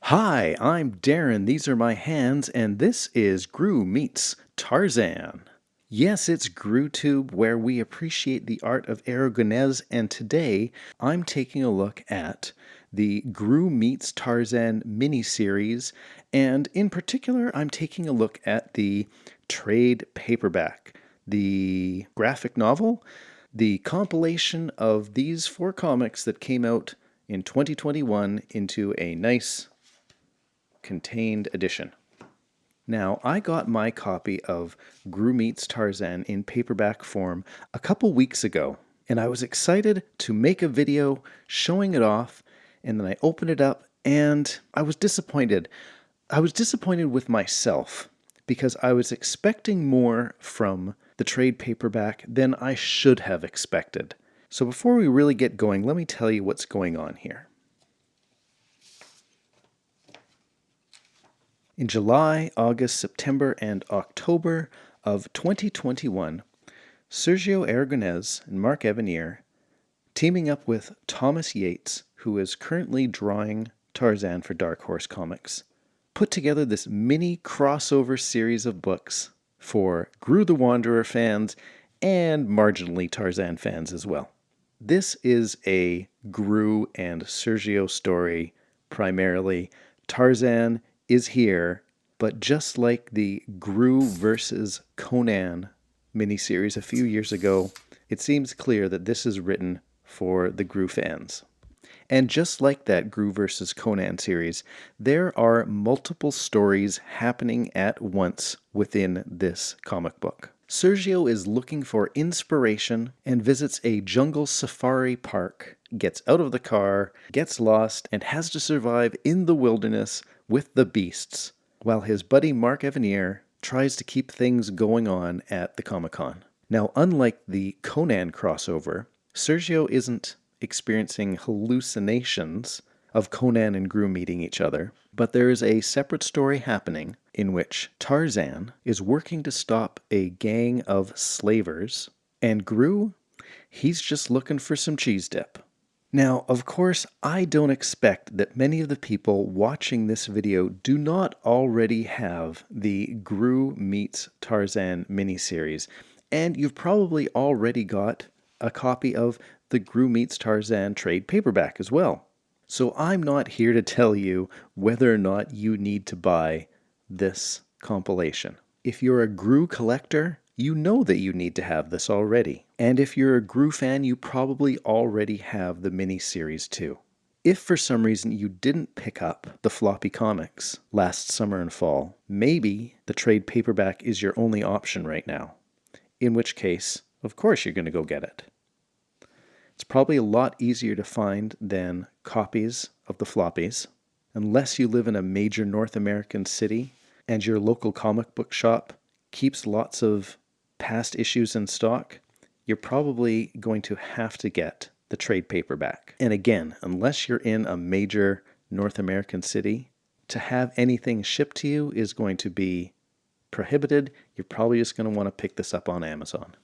Hi, I'm Darren. These are my hands, and this is Groo Meets Tarzan. Yes, it's GrooTube, where we appreciate the art of Aragonés, and today I'm taking a look at the Groo Meets Tarzan miniseries, and in particular, I'm taking a look at the trade paperback, the graphic novel, the compilation of these 4 comics that came out in 2021 into a nice contained edition. Now, I got my copy of Groo Meets Tarzan in paperback form a couple weeks ago, and I was excited to make a video showing it off, and then I opened it up, and I was disappointed. I was disappointed with myself, because I was expecting more from the trade paperback than I should have expected. So before we really get going, let me tell you what's going on here. In July, August, September, and October of 2021, Sergio Aragonés and Mark Evanier, teaming up with Thomas Yates, who is currently drawing Tarzan for Dark Horse Comics, put together this mini crossover series of books for Groo the Wanderer fans and marginally Tarzan fans as well. This is a Groo and Sergio story primarily. Tarzan is here, but just like the Groo versus Conan miniseries a few years ago, it seems clear that this is written for the Groo fans. And just like that Groo versus Conan series, there are multiple stories happening at once within this comic book. Sergio is looking for inspiration and visits a jungle safari park, gets out of the car, gets lost, and has to survive in the wilderness with the beasts, while his buddy Mark Evanier tries to keep things going on at the Comic-Con. Now, unlike the Conan crossover, Sergio isn't experiencing hallucinations of Conan and Groo meeting each other, but there is a separate story happening in which Tarzan is working to stop a gang of slavers, and Groo, he's just looking for some cheese dip. Now, of course, I don't expect that many of the people watching this video do not already have the Groo Meets Tarzan miniseries, and you've probably already got a copy of the Groo Meets Tarzan trade paperback as well. So I'm not here to tell you whether or not you need to buy this compilation. If you're a Groo collector, you know that you need to have this already. And if you're a Groo fan, you probably already have the mini-series too. If for some reason you didn't pick up the floppy comics last summer and fall, maybe the trade paperback is your only option right now. In which case, of course you're going to go get it. It's probably a lot easier to find than copies of the floppies. Unless you live in a major North American city and your local comic book shop keeps lots of past issues in stock, you're probably going to have to get the trade paperback. And again, unless you're in a major North American city, to have anything shipped to you is going to be prohibited. You're probably just going to want to pick this up on Amazon.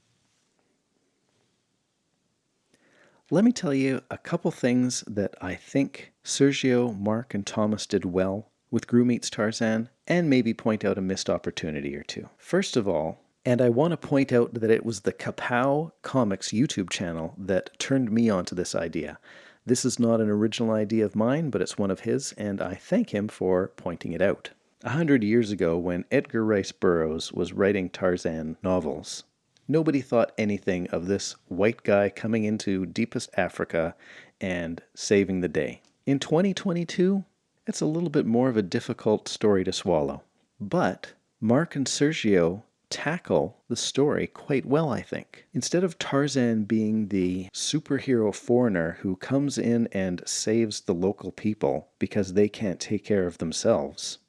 Let me tell you a couple things that I think Sergio, Mark, and Thomas did well with Groo Meets Tarzan, and maybe point out a missed opportunity or two. First of all, and I want to point out that it was the Kapow Comics YouTube channel that turned me onto this idea. This is not an original idea of mine, but it's one of his, and I thank him for pointing it out. 100 years ago, when Edgar Rice Burroughs was writing Tarzan novels, nobody thought anything of this white guy coming into deepest Africa and saving the day. In 2022, it's a little bit more of a difficult story to swallow. But Mark and Sergio tackle the story quite well, I think. Instead of Tarzan being the superhero foreigner who comes in and saves the local people because they can't take care of themselves,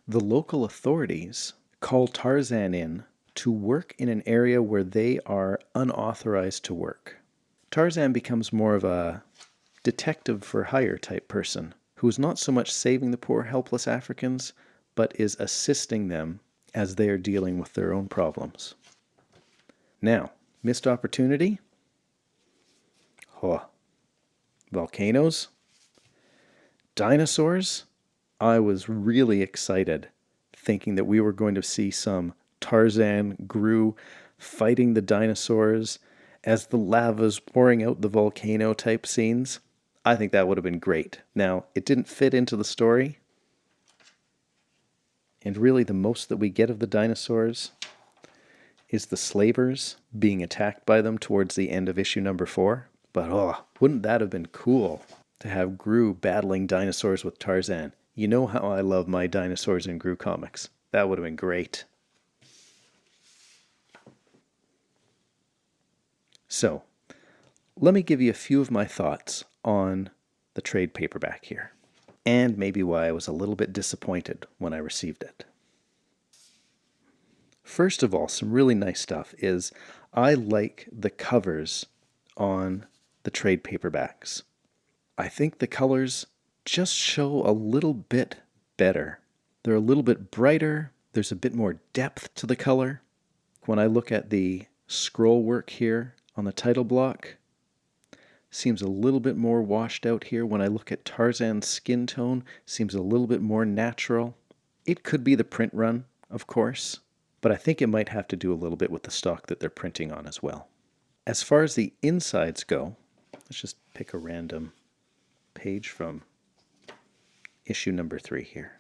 the local authorities call Tarzan in to work in an area where they are unauthorized to work. Tarzan becomes more of a detective for hire type person who is not so much saving the poor helpless Africans, but is assisting them as they are dealing with their own problems. Now, missed opportunity? Volcanoes? Dinosaurs? I was really excited, thinking that we were going to see some Tarzan, Groo fighting the dinosaurs as the lava's pouring out the volcano type scenes. I think that would have been great. Now, it didn't fit into the story, and really the most that we get of the dinosaurs is the slavers being attacked by them towards the end of issue number 4. But wouldn't that have been cool to have Groo battling dinosaurs with Tarzan? You know how I love my dinosaurs in Groo comics. That would have been great. So, let me give you a few of my thoughts on the trade paperback here, and maybe why I was a little bit disappointed when I received it. First of all, some really nice stuff is I like the covers on the trade paperbacks. I think the colors just show a little bit better. They're a little bit brighter. There's a bit more depth to the color. When I look at the scroll work here on the title block, seems a little bit more washed out here. When I look at Tarzan's skin tone, seems a little bit more natural. It could be the print run, of course, but I think it might have to do a little bit with the stock that they're printing on as well. As far as the insides go, let's just pick a random page from issue number 3 here.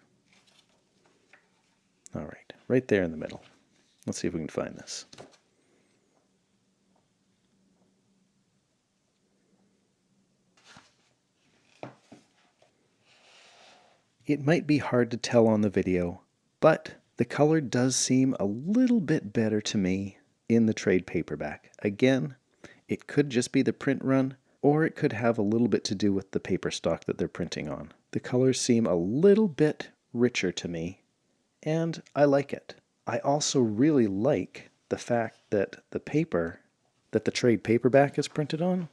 All right there in the middle. Let's see if we can find this. It might be hard to tell on the video, but the color does seem a little bit better to me in the trade paperback. Again, it could just be the print run, or it could have a little bit to do with the paper stock that they're printing on. The colors seem a little bit richer to me, and I like it. I also really like the fact that the paper that the trade paperback is printed on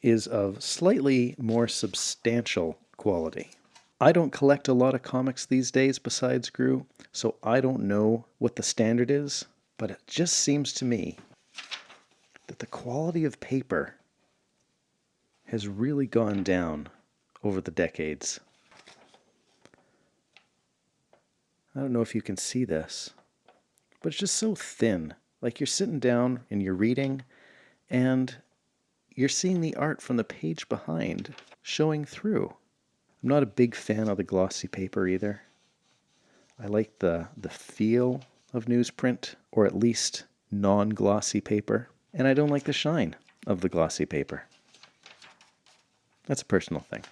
is of slightly more substantial quality. I don't collect a lot of comics these days besides Groo, so I don't know what the standard is, but it just seems to me that the quality of paper has really gone down over the decades. I don't know if you can see this, but it's just so thin. Like you're sitting down and you're reading, and you're seeing the art from the page behind showing through. I'm not a big fan of the glossy paper either. I like the feel of newsprint, or at least non-glossy paper, and I don't like the shine of the glossy paper. That's a personal thing.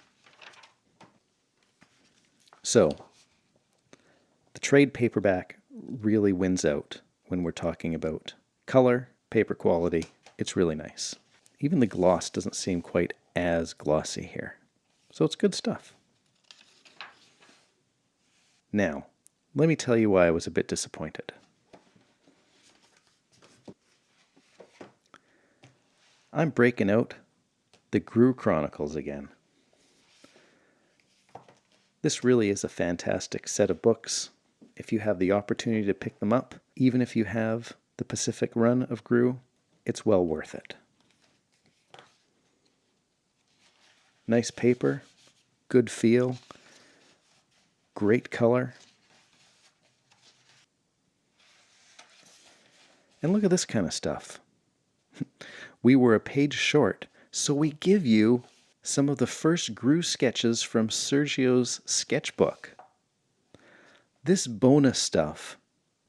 So, the trade paperback really wins out when we're talking about color, paper quality. It's really nice. Even the gloss doesn't seem quite as glossy here. So it's good stuff. Now, let me tell you why I was a bit disappointed. I'm breaking out the Groo Chronicles again. This really is a fantastic set of books. If you have the opportunity to pick them up, even if you have the Pacific run of Groo, it's well worth it. Nice paper, good feel, great color. And look at this kind of stuff. We were a page short, so we give you some of the first Groo sketches from Sergio's sketchbook. This bonus stuff,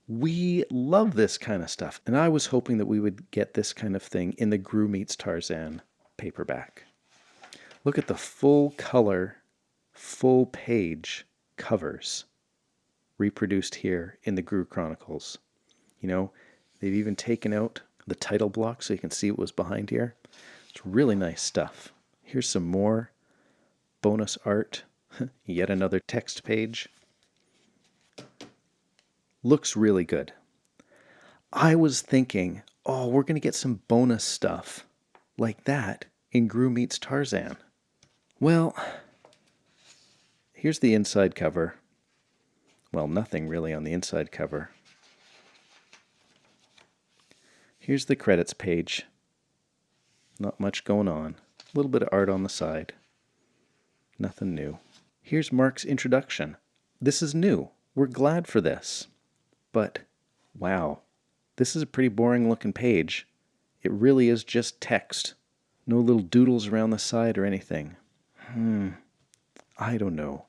we love this kind of stuff. And I was hoping that we would get this kind of thing in the Groo Meets Tarzan paperback. Look at the full color, full page covers reproduced here in the Groo Chronicles. You know, they've even taken out the title block so you can see what was behind here. It's really nice stuff. Here's some more bonus art. Yet another text page. Looks really good. I was thinking, oh, we're going to get some bonus stuff like that in Groo Meets Tarzan. Well, here's the inside cover. Well, nothing really on the inside cover. Here's the credits page. Not much going on. A little bit of art on the side. Nothing new. Here's Mark's introduction. This is new. We're glad for this. But, wow, this is a pretty boring looking page. It really is just text. No little doodles around the side or anything. I don't know.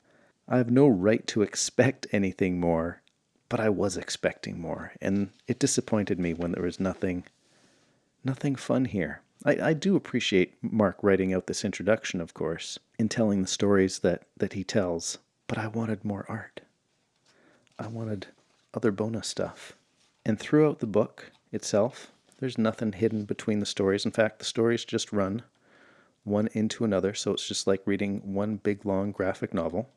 I have no right to expect anything more, but I was expecting more, and it disappointed me when there was nothing fun here. I do appreciate Mark writing out this introduction, of course, and telling the stories that he tells, but I wanted more art. I wanted other bonus stuff. And throughout the book itself, there's nothing hidden between the stories. In fact, the stories just run one into another, so it's just like reading one big, long graphic novel.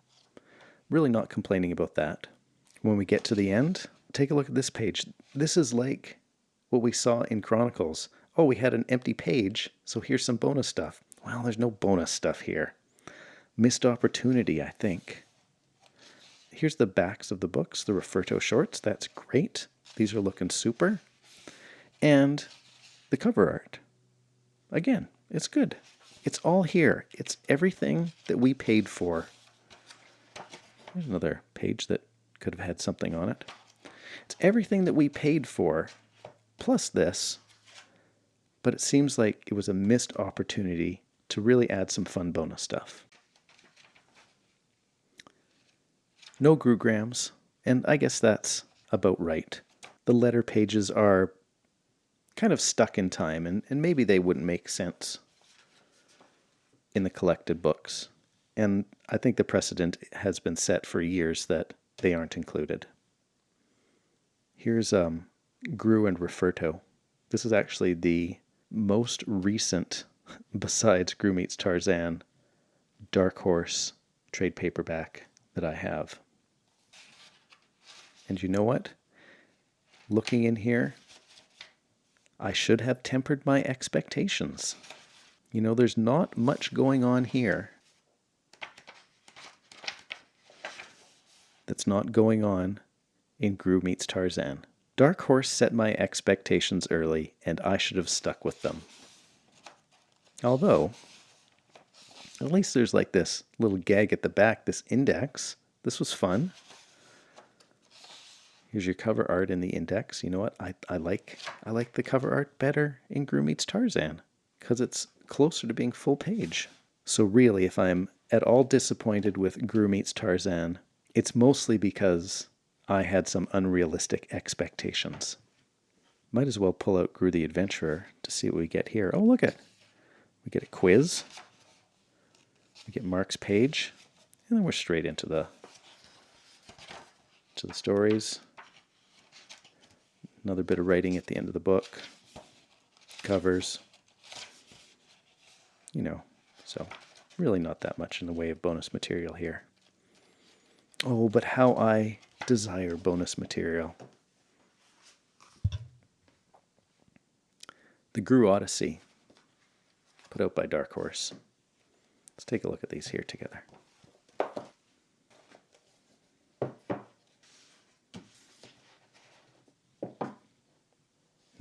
Really not complaining about that. When we get to the end, take a look at this page. This is like what we saw in Chronicles. Oh, we had an empty page, so here's some bonus stuff. Well, there's no bonus stuff here. Missed opportunity, I think. Here's the backs of the books, the Rufferto shorts. That's great. These are looking super. And the cover art. Again, it's good. It's all here. It's everything that we paid for. There's another page that could have had something on it. It's everything that we paid for, plus this. But it seems like it was a missed opportunity to really add some fun bonus stuff. No Groograms, and I guess that's about right. The letter pages are kind of stuck in time, and maybe they wouldn't make sense in the collected books. And I think the precedent has been set for years that they aren't included. Here's Groo and Rufferto. This is actually the most recent, besides Groo Meets Tarzan, Dark Horse trade paperback that I have. And you know what? Looking in here, I should have tempered my expectations. You know, there's not much going on here that's not going on in Groo Meets Tarzan. Dark Horse set my expectations early, and I should have stuck with them. Although, at least there's like this little gag at the back, this index. This was fun. Here's your cover art in the index. You know what? I like the cover art better in Groo Meets Tarzan because it's closer to being full page. So really, if I'm at all disappointed with Groo Meets Tarzan, it's mostly because I had some unrealistic expectations. Might as well pull out Groo the Adventurer to see what we get here. Oh, look at, we get a quiz. We get Mark's page, and then we're straight into the stories. Another bit of writing at the end of the book. Covers. You know, so really not that much in the way of bonus material here. Oh, but how I desire bonus material. The Groo Odyssey, put out by Dark Horse. Let's take a look at these here together.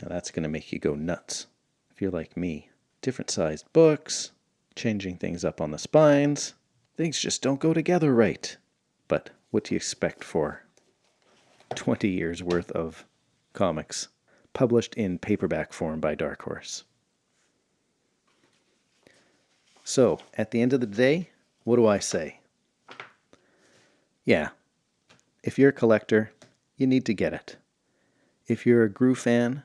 Now that's going to make you go nuts if you're like me. Different sized books, changing things up on the spines. Things just don't go together right. But what do you expect for 20 years worth of comics published in paperback form by Dark Horse? So, at the end of the day, what do I say? Yeah, if you're a collector, you need to get it. If you're a Groo fan,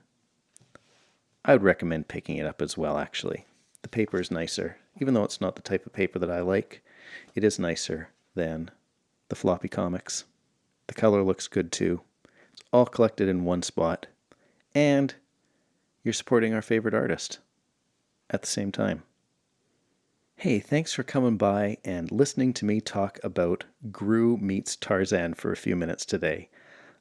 I would recommend picking it up as well, actually. The paper is nicer. Even though it's not the type of paper that I like, it is nicer than the floppy comics. The color looks good too. It's all collected in one spot. And you're supporting our favorite artist at the same time. Hey, thanks for coming by and listening to me talk about Groo Meets Tarzan for a few minutes today.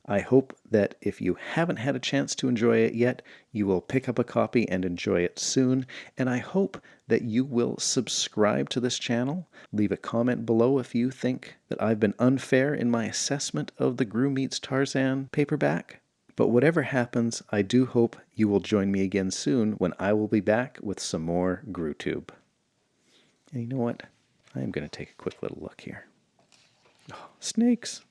I hope that if you haven't had a chance to enjoy it yet, you will pick up a copy and enjoy it soon. And I hope that you will subscribe to this channel. Leave a comment below if you think that I've been unfair in my assessment of the Groo Meets Tarzan paperback. But whatever happens, I do hope you will join me again soon when I will be back with some more GrooTube. And you know what? I am going to take a quick little look here. Snakes.